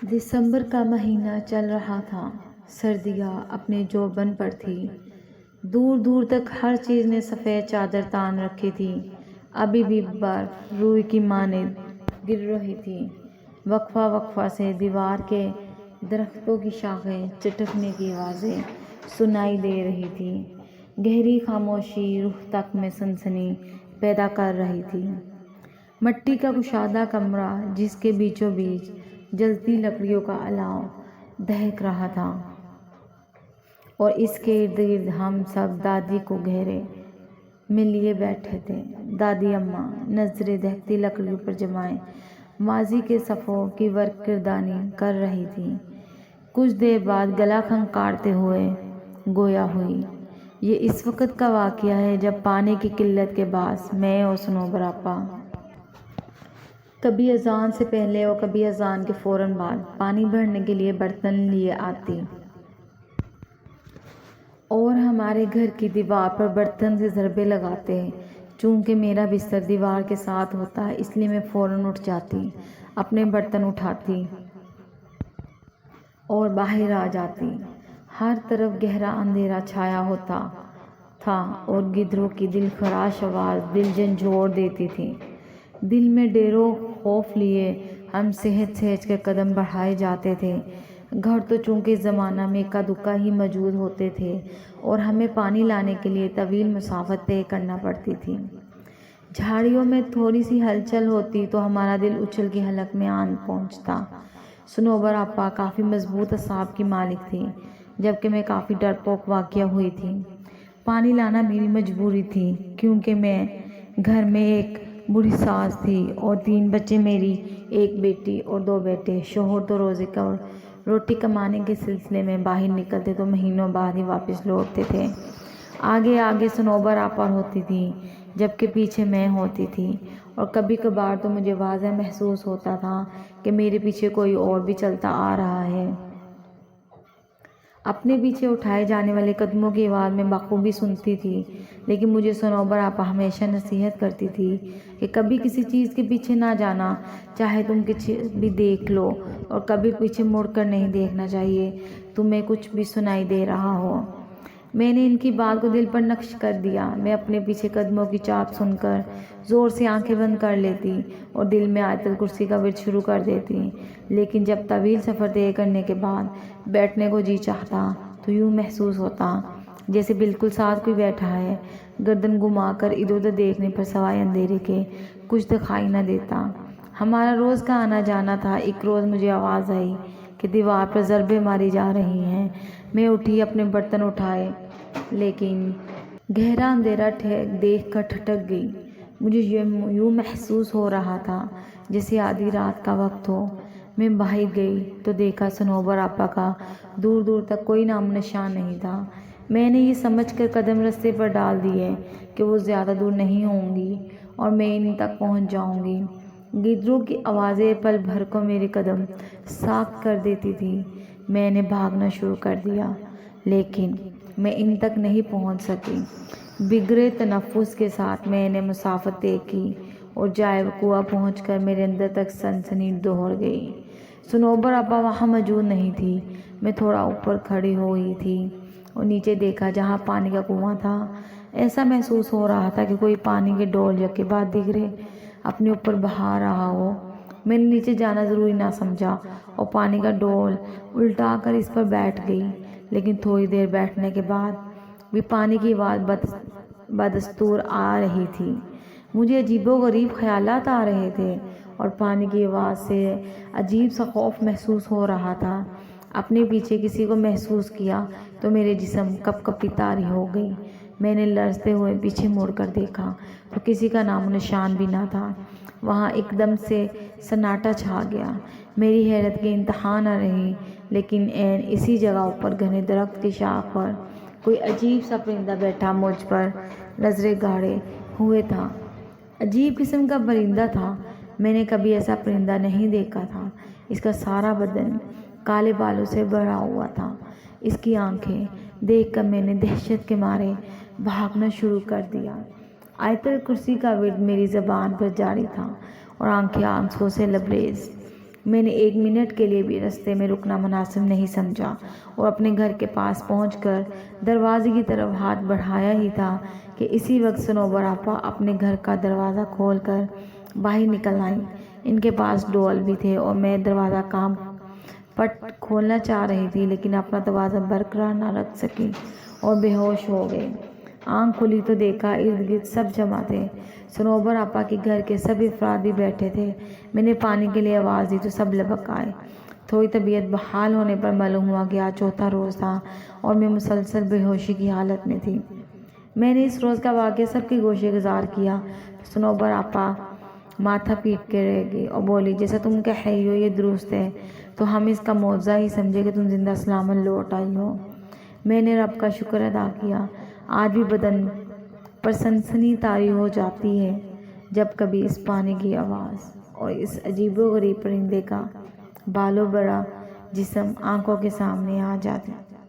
دسمبر کا مہینہ چل رہا تھا۔ سردیاں اپنے جوبن پر تھی۔ دور دور تک ہر چیز نے سفید چادر تان رکھی تھی۔ ابھی بھی برف روئی کی مانند گر رہی تھی۔ وقفہ وقفہ سے دیوار کے درختوں کی شاخیں چٹکنے کی آوازیں سنائی دے رہی تھی۔ گہری خاموشی روح تک میں سنسنی پیدا کر رہی تھی۔ مٹی کا کشادہ کمرہ جس کے بیچوں بیچ جلتی لکڑیوں کا الاؤ دہک رہا تھا، اور اس کے ارد گرد ہم سب دادی کو گھیرے میں لیے بیٹھے تھے۔ دادی اماں نظریں دہکتی لکڑیوں پر جمائے ماضی کے صفوں کی ورق گردانی کر رہی تھی۔ کچھ دیر بعد گلا کھنکارتے ہوئے گویا ہوئی، یہ اس وقت کا واقعہ ہے جب پانی کی قلت کے باعث میں اور صنوبر آپا کبھی اذان سے پہلے اور کبھی اذان کے فوراً بعد پانی بھرنے کے لیے برتن لیے آتی، اور ہمارے گھر کی دیوار پر برتن سے ضربیں لگاتے۔ چونکہ میرا بستر دیوار کے ساتھ ہوتا اس لیے میں فوراً اٹھ جاتی، اپنے برتن اٹھاتی اور باہر آ جاتی۔ ہر طرف گہرا اندھیرا چھایا ہوتا تھا اور گدڑوں کی دلخراش آواز دل جھنجھوڑ دیتی تھی۔ دل میں ڈر و خوف لیے ہم سہج سہج کر قدم بڑھائے جاتے تھے۔ گھر تو چونکہ اس زمانہ میں اکا دکا ہی موجود ہوتے تھے اور ہمیں پانی لانے کے لیے طویل مسافت طے کرنا پڑتی تھی۔ جھاڑیوں میں تھوڑی سی ہلچل ہوتی تو ہمارا دل اچھل کے حلق میں آن پہنچتا۔ صنوبر آپا کافی مضبوط اعصاب کی مالک تھی، جبکہ میں کافی ڈرپوک واقع ہوئی تھی۔ پانی لانا میری مجبوری تھی، کیونکہ میں گھر میں ایک بوڑھی ساس تھی اور 3 بچے، میری ایک بیٹی اور 2 بیٹے۔ شوہر تو روزے کا روٹی کمانے کے سلسلے میں باہر نکلتے تو مہینوں بعد ہی واپس لوٹتے تھے۔ آگے آگے صنوبر آپا ہوتی تھی، جبکہ پیچھے میں ہوتی تھی، اور کبھی کبھار تو مجھے واضح محسوس ہوتا تھا کہ میرے پیچھے کوئی اور بھی چلتا آ رہا ہے۔ اپنے پیچھے اٹھائے جانے والے قدموں کی آواز میں بخوبی سنتی تھی، لیکن مجھے صنوبر آپا ہمیشہ نصیحت کرتی تھی کہ کبھی کسی چیز کے پیچھے نہ جانا، چاہے تم کچھ بھی دیکھ لو، اور کبھی پیچھے مڑ کر نہیں دیکھنا چاہیے، تمہیں کچھ بھی سنائی دے رہا ہو۔ میں نے ان کی بات کو دل پر نقش کر دیا۔ میں اپنے پیچھے قدموں کی چاپ سن کر زور سے آنکھیں بند کر لیتی اور دل میں آیت الکرسی کا ورد شروع کر دیتی، لیکن جب طویل سفر طے کرنے کے بعد بیٹھنے کو جی چاہتا تو یوں محسوس ہوتا جیسے بالکل ساتھ کوئی بیٹھا ہے۔ گردن گھما کر ادھر ادھر دیکھنے پر سوائے اندھیرے کے کچھ دکھائی نہ دیتا۔ ہمارا روز کا آنا جانا تھا۔ ایک روز مجھے آواز آئی کہ دیوار پر ضربیں ماری جا رہی ہیں۔ میں اٹھی، اپنے برتن اٹھائے، لیکن گہرا اندھیرا دیکھ کر ٹھٹک گئی۔ مجھے یوں محسوس ہو رہا تھا جیسے آدھی رات کا وقت ہو۔ میں باہر گئی تو دیکھا صنوبر آپا کا دور دور تک کوئی نام نشان نہیں تھا۔ میں نے یہ سمجھ کر قدم رستے پر ڈال دیے کہ وہ زیادہ دور نہیں ہوں گی اور میں ان تک پہنچ جاؤں گی۔ گدڑوں کی آوازیں پل بھر کو میرے قدم ساخت کر دیتی تھی۔ میں نے بھاگنا شروع کر دیا، لیکن میں ان تک نہیں پہنچ سکی۔ بگڑے تنفس کے ساتھ میں نے مسافت طے کی اور جائے وقوع پہنچ کر میرے اندر تک سنسنی دوڑ گئی۔ صنوبر آپا وہاں موجود نہیں تھی۔ میں تھوڑا اوپر کھڑی ہوئی تھی اور نیچے دیکھا جہاں پانی کا کنواں تھا۔ ایسا محسوس ہو رہا تھا کہ کوئی پانی کے ڈول یکے بعد دیگرے اپنے اوپر بہا رہا ہو۔ میں نے نیچے جانا ضروری نہ سمجھا اور پانی کا ڈول الٹا کر اس پر بیٹھ گئی، لیکن تھوڑی دیر بیٹھنے کے بعد بھی پانی کی آواز بدستور آ رہی تھی۔ مجھے عجیب و غریب خیالات آ رہے تھے اور پانی کی آواز سے عجیب سا خوف محسوس ہو رہا تھا۔ اپنے پیچھے کسی کو محسوس کیا تو میرے جسم کپ کپی طاری ہو گئی۔ میں نے لرزتے ہوئے پیچھے مڑ کر دیکھا تو کسی کا نام و نشان بھی نہ تھا۔ وہاں ایک دم سے سناٹا چھا گیا۔ میری حیرت کی انتہا نہ رہی، لیکن عین اسی جگہ اوپر گھنے درخت کی شاخ پر کوئی عجیب سا پرندہ بیٹھا مجھ پر نظریں گاڑے ہوئے تھا۔ عجیب قسم کا پرندہ تھا، میں نے کبھی ایسا پرندہ نہیں دیکھا تھا۔ اس کا سارا بدن کالے بالوں سے بھرا ہوا تھا۔ اس کی آنکھیں دیکھ کر میں نے دہشت کے مارے بھاگنا شروع کر دیا۔ آیت الکرسی کا ورد میری زبان پر جاری تھا اور آنکھیں آنسوؤں سے لبریز۔ میں نے 1 منٹ کے لیے بھی راستے میں رکنا مناسب نہیں سمجھا اور اپنے گھر کے پاس پہنچ کر دروازے کی طرف ہاتھ بڑھایا ہی تھا کہ اسی وقت صنوبر آپا اپنے گھر کا دروازہ کھول کر باہر نکل آئیں۔ ان کے پاس ڈول بھی تھے اور میں دروازہ کام پٹ کھولنا چاہ رہی تھی، لیکن اپنا توازن برقرار نہ رکھ سکی اور بے ہوش ہو گئی۔ آنکھ کھلی تو دیکھا ارد گرد سب جمع تھے۔ صنوبر آپا کے گھر کے سب افراد بھی بیٹھے تھے۔ میں نے پانی کے لیے آواز دی تو سب لبک آئے۔ تھوڑی طبیعت بحال ہونے پر معلوم ہوا کہ آج چوتھا روز تھا اور میں مسلسل بے ہوشی کی حالت میں تھی۔ میں نے اس روز کا واقعہ سب کے گوشے گزار کیا تو صنوبر آپا ماتھا پیٹ کے رہ گئی اور بولی، جیسا تم کہہ رہی ہو یہ درست ہے، تو ہم اس کا معجزہ ہی سمجھے کہ تم زندہ سلامت لوٹ آئی ہو۔ میں نے رب کا شکر ادا کیا۔ آج بھی بدن پر سنسنی طاری ہو جاتی ہے جب کبھی اس پانی کی آواز اور اس عجیب و غریب پرندے کا بالوں بڑا جسم آنکھوں کے سامنے آ جاتا ہے۔